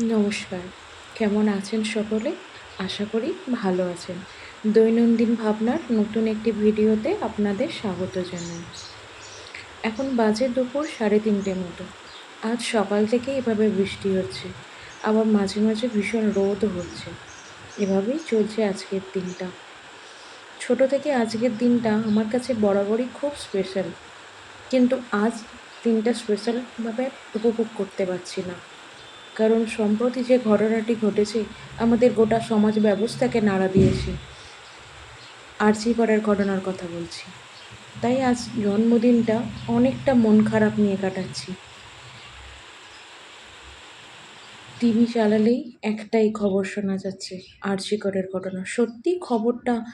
নমস্কার। কেমন আছেন সকলে? আশা করি ভালো আছেন। দৈনন্দিন ভাবনার নতুন একটি ভিডিওতে আপনাদের স্বাগত জানাই। এখন বাজে দুপুর 3:30 মতো। আজ সকাল থেকে এভাবে বৃষ্টি হচ্ছে। আবার মাঝে, মাঝে ভীষণ রোদও হচ্ছে। এভাবেই চলছে আজকের দিনটা। ছোট থেকে আজকের দিনটা আমার কাছে বরাবরই খুব স্পেশাল। কিন্তু আজ দিনটা স্পেশালভাবে উপভোগ করতে পারছি না। কারণ সম্প্রতি যে ঘটনাটি ঘটেছে আমাদের গোটা সমাজ ব্যবস্থাকে নাড়া দিয়েছে। আরজি করের ঘটনার কথা বলছি। তাই আজ জন্মদিনটা অনেকটা মন খারাপ নিয়ে কাটাচ্ছি। টিভি চালালেই একটাই খবর শোনা যাচ্ছে, আরজি করের ঘটনা। সত্যি খবরটা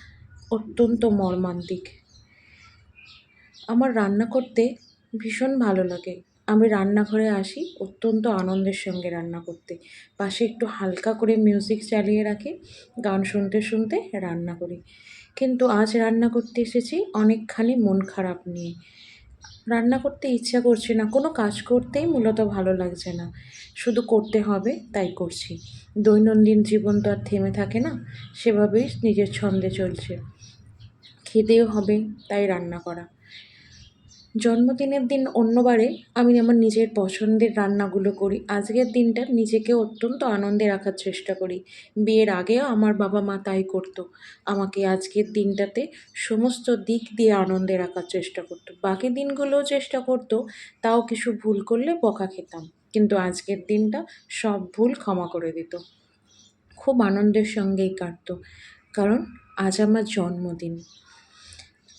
অত্যন্ত মর্মান্তিক। আমার রান্না করতে ভীষণ ভালো লাগে। আমি রান্নাঘরে আসি অত্যন্ত আনন্দের সঙ্গে রান্না করতে। পাশে একটু হালকা করে মিউজিক চালিয়ে রাখি, গান শুনতে শুনতে রান্না করি। কিন্তু আজ রান্না করতে এসেছি অনেকখানি মন খারাপ নিয়ে। রান্না করতে ইচ্ছা করছে না, কোনো কাজ করতেই মূলত ভালো লাগছে না। শুধু করতে হবে তাই করছি। দৈনন্দিন জীবন তো আর থেমে থাকে না, সেভাবেই নিজের ছন্দে চলছে। খেতেও হবে তাই রান্না করা। জন্মদিনের দিন অন্যবারে আমি আমার নিজের পছন্দের রান্নাগুলো করি। আজকের দিনটা নিজেকে অত্যন্ত আনন্দে রাখার চেষ্টা করি। বিয়ের আগেও আমার বাবা মা তাই করতো। আমাকে আজকের দিনটাতে সমস্ত দিক দিয়ে আনন্দে রাখার চেষ্টা করতো। বাকি দিনগুলোও চেষ্টা করতো, তাও কিছু ভুল করলে বকা খেতাম। কিন্তু আজকের দিনটা সব ভুল ক্ষমা করে দিত। খুব আনন্দের সঙ্গেই কাটতো। কারণ আজ আমার জন্মদিন।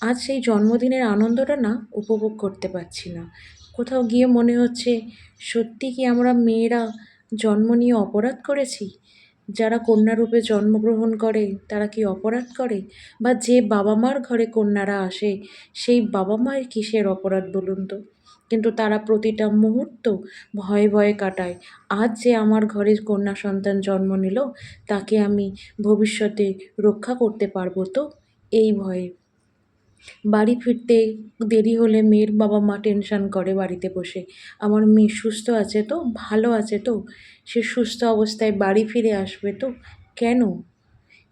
আজ সেই জন্মদিনের আনন্দটা না উপভোগ করতে পারছি না। কোথাও গিয়ে মনে হচ্ছে, সত্যি কি আমরা মেয়েরা জন্ম নিয়ে অপরাধ করেছি? যারা কন্যারূপে জন্মগ্রহণ করে তারা কি অপরাধ করে? বা যে বাবা মার ঘরে কন্যারা আসে সেই বাবা মায়ের কিসের অপরাধ বলুন তো? কিন্তু তারা প্রতিটা মুহূর্ত ভয়ে ভয়ে কাটায়। আজ যে আমার ঘরে কন্যা সন্তান জন্ম নিল, তাকে আমি ভবিষ্যতে রক্ষা করতে পারবো তো? এই ভয়ে। বাড়ি ফিরতে দেরি হলে মেয়ের বাবা মা টেনশন করে বাড়িতে বসে। আমার মেয়ে সুস্থ আছে তো? ভালো আছে তো? সে সুস্থ অবস্থায় বাড়ি ফিরে আসবে তো? কেন?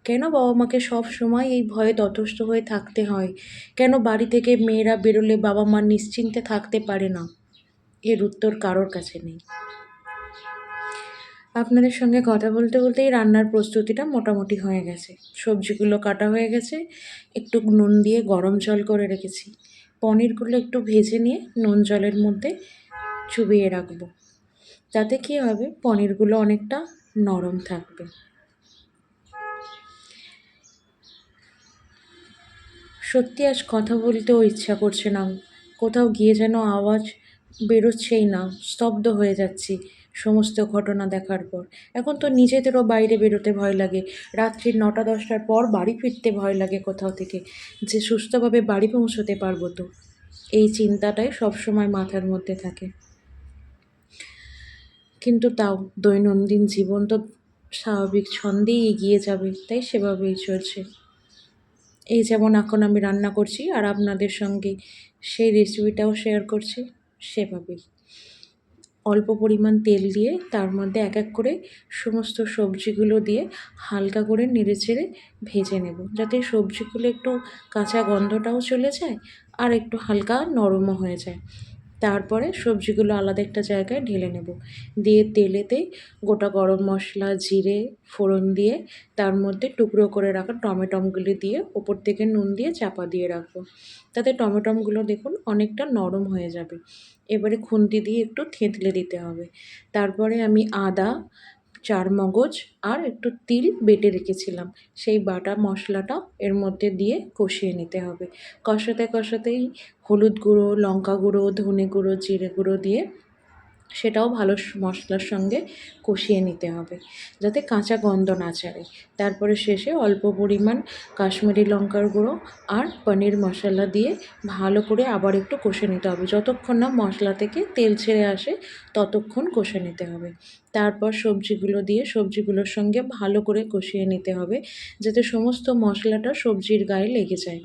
কেন বাবা মাকে সবসময় এই ভয়ে ততস্থ হয়ে থাকতে হয়? কেন বাড়ি থেকে মেয়েরা বেরোলে বাবা মা নিশ্চিন্তে থাকতে পারে না? এর উত্তর কারোর কাছে নেই। আপনাদের সঙ্গে কথা বলতে বলতেই রান্নার প্রস্তুতিটা মোটামুটি হয়ে গেছে। সবজিগুলো কাটা হয়ে গেছে। একটু নুন দিয়ে গরম জল করে রেখেছি। পনিরগুলো একটু ভেজে নিয়ে নুন জলের মধ্যে চুবিয়ে রাখবো। তাতে কী হবে, পনিরগুলো অনেকটা নরম থাকবে। সত্যি আজ কথা বলতেও ইচ্ছা করছে না। কোথাও গিয়ে যেন আওয়াজ বেরোচ্ছেই না, স্তব্ধ হয়ে যাচ্ছি সমস্ত ঘটনা দেখার পর। এখন তো নিজেদেরও বাইরে বেরোতে ভয় লাগে। রাত্রি 9টা-10টার পর বাড়ি ফিরতে ভয় লাগে কোথাও থেকে, যে সুস্থভাবে বাড়ি পৌঁছতে পারবো তো? এই চিন্তাটাই সবসময় মাথার মধ্যে থাকে। কিন্তু তাও দৈনন্দিন জীবন তো স্বাভাবিক ছন্দেই এগিয়ে যাবে, তাই সেভাবেই চলছে। এই যেমন এখন আমি রান্না করছি আর আপনাদের সঙ্গে সেই রেসিপিটাও শেয়ার করছি, সেভাবেই। অল্প পরিমাণ তেল দিয়ে তার মধ্যে এক এক করে সমস্ত সবজিগুলো দিয়ে হালকা করে নেড়েচেড়ে ভেজে নেব, যাতে সবজিগুলো একটু কাঁচা গন্ধটাও চলে যায় আর একটু হালকা নরমও হয়ে যায়। তারপরে সবজিগুলো আলাদা একটা জায়গায় ঢেলে নেব। দিয়ে তেলেতে গোটা গরম মশলা, জিরে ফোড়ন দিয়ে তার মধ্যে টুকরো করে রাখা টমেটোগুলি দিয়ে ওপর থেকে নুন দিয়ে চাপা দিয়ে রাখবো। তাতে টমেটোগুলো দেখুন অনেকটা নরম হয়ে যাবে। এবারে খুন্তি দিয়ে একটু থেঁতলে দিতে হবে। তারপরে আমি আদা, চারমগজ আর একটু তিল বেটে রেখেছিলাম, সেই বাটা মশলাটা এর মধ্যে দিয়ে কষিয়ে নিতে হবে। কষাতে কষাতেই হলুদ গুঁড়ো, লঙ্কা গুঁড়ো, ধনে গুঁড়ো, জিরে গুঁড়ো দিয়ে সেটাও ভালো মশলার সঙ্গে কষিয়ে নিতে হবে, যাতে কাঁচা গন্ধ না ছাড়ে। তারপরে শেষে অল্প পরিমাণ কাশ্মীরি লঙ্কার গুঁড়ো আর পনির মশলা দিয়ে ভালো করে আবার একটু কষে নিতে হবে। যতক্ষণ না মশলা থেকে তেল ছেড়ে আসে ততক্ষণ কষে নিতে হবে। তারপর সবজিগুলো দিয়ে সবজিগুলোর সঙ্গে ভালো করে কষিয়ে নিতে হবে, যাতে সমস্ত মশলাটা সবজির গায়ে লেগে যায়।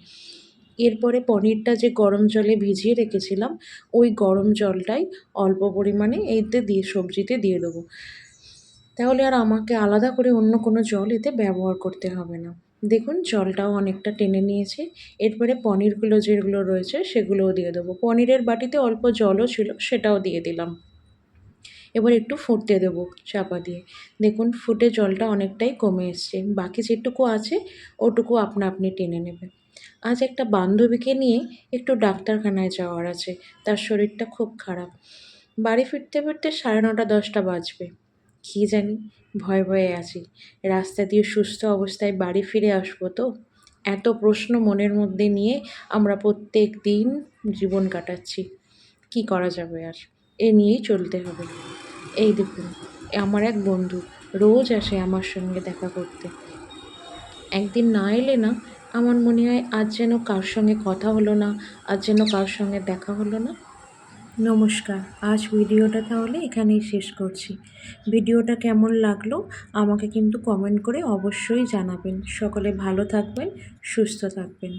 এরপরে পনিরটা যে গরম জলে ভিজিয়ে রেখেছিলাম, ওই গরম জলটাই অল্প পরিমাণে এতে দিয়ে সবজিতে দিয়ে দেবো। তাহলে আর আমাকে আলাদা করে অন্য কোনো জল এতে ব্যবহার করতে হবে না। দেখুন জলটাও অনেকটা টেনে নিয়েছে। এরপরে পনিরগুলো যেগুলো রয়েছে সেগুলোও দিয়ে দেবো। পনিরের বাটিতে অল্প জলও ছিল, সেটাও দিয়ে দিলাম। এবার একটু ফুটতে দেবো চাপা দিয়ে। দেখুন ফুটে জলটা অনেকটাই কমে এসছে। বাকি যেটুকু আছে ওটুকু আপনা আপনি টেনে নেবে। আজ একটা বান্ধবীকে নিয়ে একটু ডাক্তারখানায় যাওয়ার আছে। তার শরীরটা খুব খারাপ। বাড়ি ফিরতে ফিরতে 9:30 10টা বাজবে। কী জানি, ভয়ে ভয়ে আছি। রাস্তা দিয়ে সুস্থ অবস্থায় বাড়ি ফিরে আসবো তো? এত প্রশ্ন মনের মধ্যে নিয়ে আমরা প্রত্যেক দিন জীবন কাটাচ্ছি। কী করা যাবে আর? এ নিয়েই চলতে হবে। এই দেখুন, আমার এক বন্ধু রোজ আসে আমার সঙ্গে দেখা করতে। একদিন না এলে না আমার মনে হয় আজ যেন কার সঙ্গে কথা হলো না, আজ যেন কার সঙ্গে দেখা হলো না। নমস্কার, আজ ভিডিওটা তাহলে এখানেই শেষ করছি। ভিডিওটা কেমন লাগলো আমাকে কিন্তু কমেন্ট করে অবশ্যই জানাবেন। সকলে ভালো থাকবেন, সুস্থ থাকবেন।